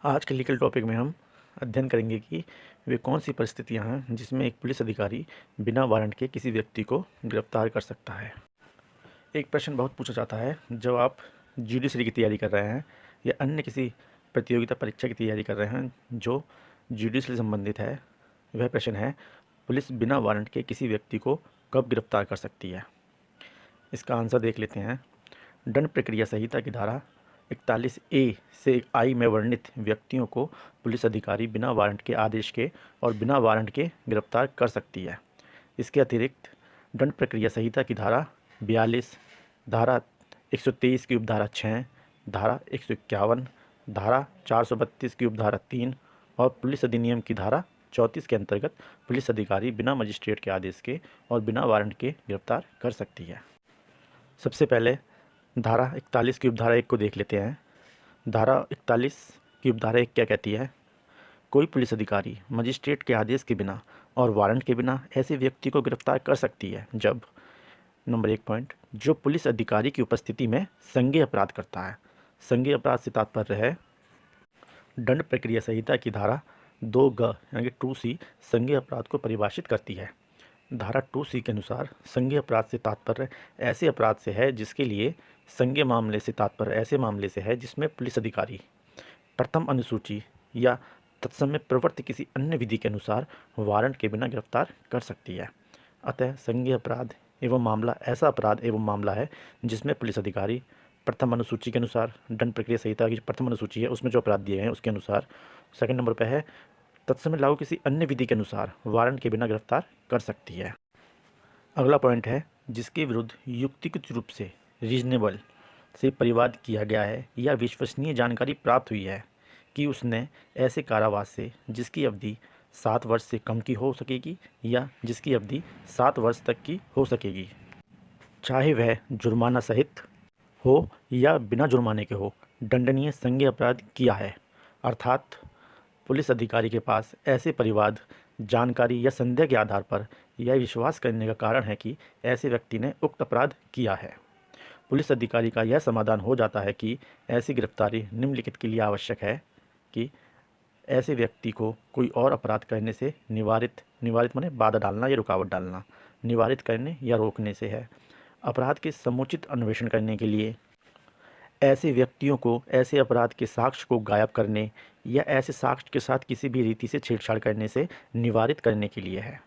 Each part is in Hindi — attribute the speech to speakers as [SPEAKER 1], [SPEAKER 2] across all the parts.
[SPEAKER 1] आज के लीगल टॉपिक में हम अध्ययन करेंगे कि वे कौन सी परिस्थितियां हैं जिसमें एक पुलिस अधिकारी बिना वारंट के किसी व्यक्ति को गिरफ्तार कर सकता है। एक प्रश्न बहुत पूछा जाता है जब आप जुडिशरी की तैयारी कर रहे हैं या अन्य किसी प्रतियोगिता परीक्षा की तैयारी कर रहे हैं जो जुडिशरी से संबंधित है। वह प्रश्न है, पुलिस बिना वारंट के किसी व्यक्ति को कब गिरफ्तार कर सकती है। इसका आंसर देख लेते हैं। दंड प्रक्रिया संहिता की धारा 41A से I में वर्णित व्यक्तियों को पुलिस अधिकारी बिना वारंट के आदेश के और बिना वारंट के गिरफ्तार कर सकती है। इसके अतिरिक्त दंड प्रक्रिया संहिता की धारा 42, धारा 123 की उपधारा 6, धारा 151, धारा 432 की उपधारा 3 और पुलिस अधिनियम की धारा 34 के अंतर्गत पुलिस अधिकारी बिना मजिस्ट्रेट के आदेश के और बिना वारंट के गिरफ्तार कर सकती है। सबसे पहले धारा 41 की उपधारा 1 को देख लेते हैं। धारा 41 की उपधारा 1 क्या कहती है? कोई पुलिस अधिकारी मजिस्ट्रेट के आदेश के बिना और वारंट के बिना ऐसे व्यक्ति को गिरफ्तार कर सकती है जब नंबर 1 पॉइंट, जो पुलिस अधिकारी की उपस्थिति में संज्ञेय अपराध करता है। संज्ञेय अपराध से तात्पर्य है दंड प्रक्रिया संहिता की धारा 2G यानी कि 2C संज्ञेय अपराध को परिभाषित करती है। धारा 2C के अनुसार संज्ञेय अपराध से तात्पर्य ऐसे अपराध से है जिसके लिए संज्ञेय मामले से तात्पर्य ऐसे मामले से है जिसमें पुलिस अधिकारी प्रथम अनुसूची या तत्समय प्रवृत्त किसी अन्य विधि के अनुसार वारंट के बिना गिरफ्तार कर सकती है। अतः संज्ञेय अपराध एवं मामला ऐसा अपराध एवं मामला है जिसमें पुलिस अधिकारी प्रथम अनुसूची के अनुसार, दंड प्रक्रिया संहिता की जो प्रथम अनुसूची है उसमें जो अपराध दिए गए हैं उसके अनुसार, सेकंड नंबर पर है तत्समय लागू किसी अन्य विधि के अनुसार वारंट के बिना गिरफ्तार कर सकती है। अगला पॉइंट है, जिसके विरुद्ध युक्तिगत रूप से रीजनेबल से परिवाद किया गया है या विश्वसनीय जानकारी प्राप्त हुई है कि उसने ऐसे कारावास से जिसकी अवधि 7 वर्ष से कम की हो सकेगी या जिसकी अवधि 7 वर्ष तक की हो सकेगी, चाहे वह जुर्माना सहित हो या बिना जुर्माने के हो, दंडनीय संज्ञेय अपराध किया है। अर्थात पुलिस अधिकारी के पास ऐसे परिवाद, जानकारी या संदेह के आधार पर यह विश्वास करने का कारण है कि ऐसे व्यक्ति ने उक्त अपराध किया है। पुलिस अधिकारी का यह समाधान हो जाता है कि ऐसी गिरफ्तारी निम्नलिखित के लिए आवश्यक है कि ऐसे व्यक्ति को कोई और अपराध करने से निवारित माने बाधा डालना या रुकावट डालना, निवारित करने या रोकने से है। अपराध के समुचित अन्वेषण करने के लिए, ऐसे व्यक्तियों को ऐसे अपराध के साक्ष्य को गायब करने या ऐसे साक्ष्य के साथ किसी भी रीति से छेड़छाड़ करने से निवारित करने के लिए है।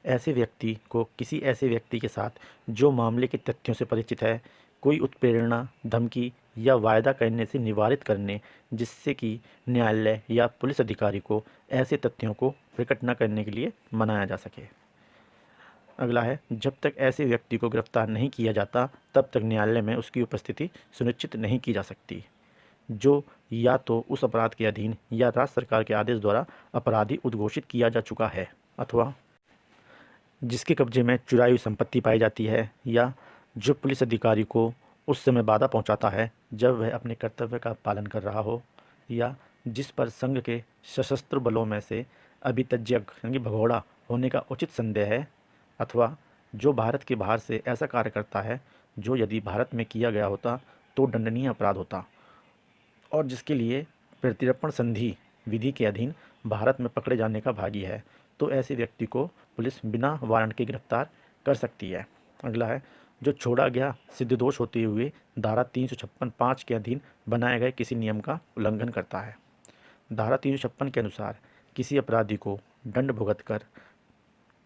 [SPEAKER 1] ऐसे व्यक्ति को किसी ऐसे व्यक्ति के साथ जो मामले के तथ्यों से परिचित है कोई उत्प्रेरणा, धमकी या वायदा करने से निवारित करने जिससे कि न्यायालय या पुलिस अधिकारी को ऐसे तथ्यों को प्रकट न करने के लिए मनाया जा सके। अगला है, जब तक ऐसे व्यक्ति को गिरफ्तार नहीं किया जाता तब तक न्यायालय में उसकी उपस्थिति सुनिश्चित नहीं की जा सकती, जो या तो उस अपराध के अधीन या राज्य सरकार के आदेश द्वारा अपराधी उद्घोषित किया जा चुका है अथवा जिसके कब्जे में चुराई हुई संपत्ति पाई जाती है या जो पुलिस अधिकारी को उस समय बाधा पहुंचाता है जब वह अपने कर्तव्य का पालन कर रहा हो या जिस पर संघ के सशस्त्र बलों में से अभितज्यक यानी भगोड़ा होने का उचित संदेह है अथवा जो भारत के बाहर से ऐसा कार्य करता है जो यदि भारत में किया गया होता तो दंडनीय अपराध होता और जिसके लिए प्रतिरक्षण संधि विधि के अधीन भारत में पकड़े जाने का भागी है, तो ऐसे व्यक्ति को पुलिस बिना वारंट के गिरफ्तार कर सकती है। अगला है, जो छोड़ा गया सिद्ध दोष होते हुए धारा 356(5) के अधीन बनाए गए किसी नियम का उल्लंघन करता है। धारा 356 के अनुसार किसी अपराधी को दंड भुगत कर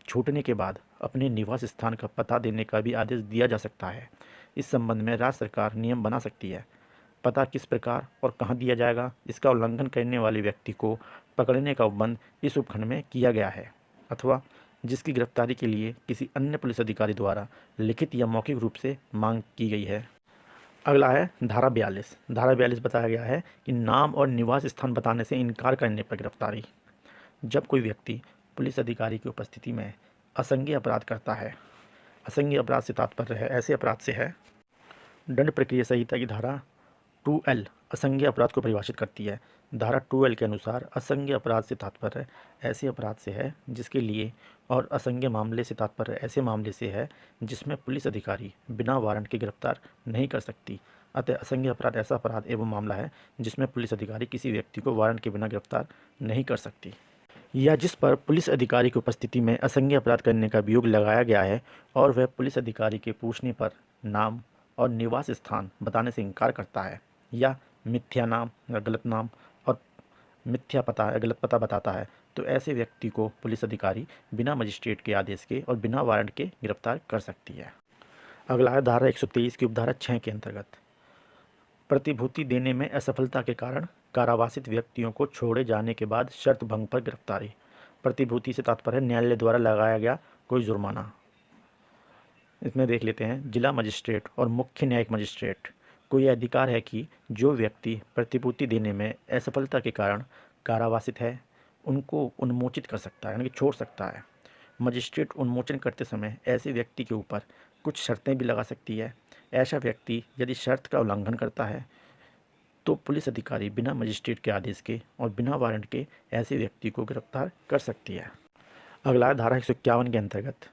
[SPEAKER 1] छूटने के बाद अपने निवास स्थान का पता देने का भी आदेश दिया जा सकता है। इस संबंध में राज्य सरकार नियम बना सकती है। पता किस प्रकार और कहाँ दिया जाएगा, इसका उल्लंघन करने वाले व्यक्ति को पकड़ने का उपबंध इस उपखंड में किया गया है अथवा जिसकी गिरफ्तारी के लिए किसी अन्य पुलिस अधिकारी द्वारा लिखित या मौखिक रूप से मांग की गई है। अगला है धारा 42। धारा 42 बताया गया है कि नाम और निवास स्थान बताने से इनकार करने पर गिरफ्तारी। जब कोई व्यक्ति पुलिस अधिकारी की उपस्थिति में असंज्ञेय अपराध करता है, असंज्ञेय अपराध से तात्पर्य है ऐसे अपराध से है, दंड प्रक्रिया संहिता की धारा 2L असंज्ञेय अपराध को परिभाषित करती है। धारा 2L के अनुसार असंज्ञेय अपराध से तात्पर्य ऐसे अपराध से है जिसके लिए और असंज्ञेय मामले से तात्पर्य ऐसे मामले से है जिसमें पुलिस अधिकारी बिना वारंट के गिरफ्तार नहीं कर सकती अतः असंज्ञेय अपराध ऐसा अपराध एवं मामला है जिसमें पुलिस अधिकारी किसी व्यक्ति को वारंट के बिना गिरफ्तार नहीं कर सकती, या जिस पर पुलिस अधिकारी की उपस्थिति में असंज्ञेय अपराध करने का अभियोग लगाया गया है और वह पुलिस अधिकारी के पूछने पर नाम और निवास स्थान बताने से इनकार करता है, या मिथ्या नाम या गलत नाम और मिथ्या पता या गलत पता बताता है, तो ऐसे व्यक्ति को पुलिस अधिकारी बिना मजिस्ट्रेट के आदेश के और बिना वारंट के गिरफ्तार कर सकती है। अगला है धारा 123 की उपधारा 6 के अंतर्गत प्रतिभूति देने में असफलता के कारण कारावासित व्यक्तियों को छोड़े जाने के बाद शर्त भंग पर गिरफ्तारी। प्रतिभूति से तात्पर्य है न्यायालय द्वारा लगाया गया कोई जुर्माना। इसमें देख लेते हैं, जिला मजिस्ट्रेट और मुख्य न्यायिक मजिस्ट्रेट को यह अधिकार है कि जो व्यक्ति प्रतिभूति देने में असफलता के कारण कारावासित है उनको उन्मोचित कर सकता है, यानी कि छोड़ सकता है। मजिस्ट्रेट उन्मोचन करते समय ऐसे व्यक्ति के ऊपर कुछ शर्तें भी लगा सकती है। ऐसा व्यक्ति यदि शर्त का उल्लंघन करता है तो पुलिस अधिकारी बिना मजिस्ट्रेट के आदेश के और बिना वारंट के ऐसे व्यक्ति को गिरफ्तार कर सकती है। अगला है धारा 151 के अंतर्गत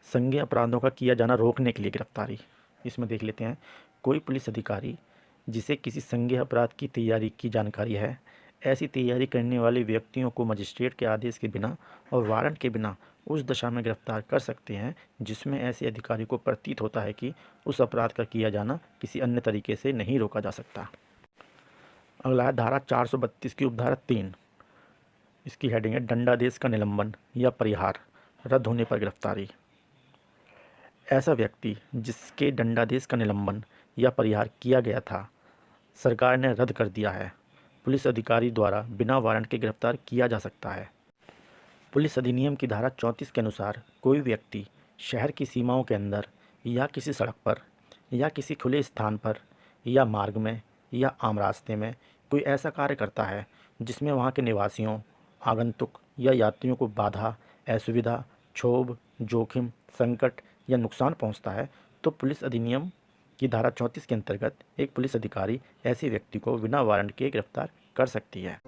[SPEAKER 1] संज्ञेय अपराधों का किया जाना रोकने के लिए गिरफ्तारी। इसमें देख लेते हैं, कोई पुलिस अधिकारी जिसे किसी संज्ञेय अपराध की तैयारी की जानकारी है, ऐसी तैयारी करने वाले व्यक्तियों को मजिस्ट्रेट के आदेश के बिना और वारंट के बिना उस दशा में गिरफ्तार कर सकते हैं जिसमें ऐसे अधिकारी को प्रतीत होता है कि उस अपराध का किया जाना किसी अन्य तरीके से नहीं रोका जा सकता। अगला है धारा 432 की उपधारा 3। इसकी हेडिंग है दंडादेश का निलंबन या परिहार रद्द होने पर गिरफ्तारी। ऐसा व्यक्ति जिसके दंडादेश का निलंबन या परिहार किया गया था, सरकार ने रद्द कर दिया है, पुलिस अधिकारी द्वारा बिना वारंट के गिरफ्तार किया जा सकता है। पुलिस अधिनियम की धारा 34 के अनुसार कोई व्यक्ति शहर की सीमाओं के अंदर या किसी सड़क पर या किसी खुले स्थान पर या मार्ग में या आम रास्ते में कोई ऐसा कार्य करता है जिसमें वहाँ के निवासियों, आगंतुक या यात्रियों को बाधा, असुविधा, क्षोभ, जोखिम, संकट या नुकसान पहुँचता है, तो पुलिस अधिनियम की धारा 34 के अंतर्गत एक पुलिस अधिकारी ऐसे व्यक्ति को बिना वारंट के गिरफ्तार कर सकती है।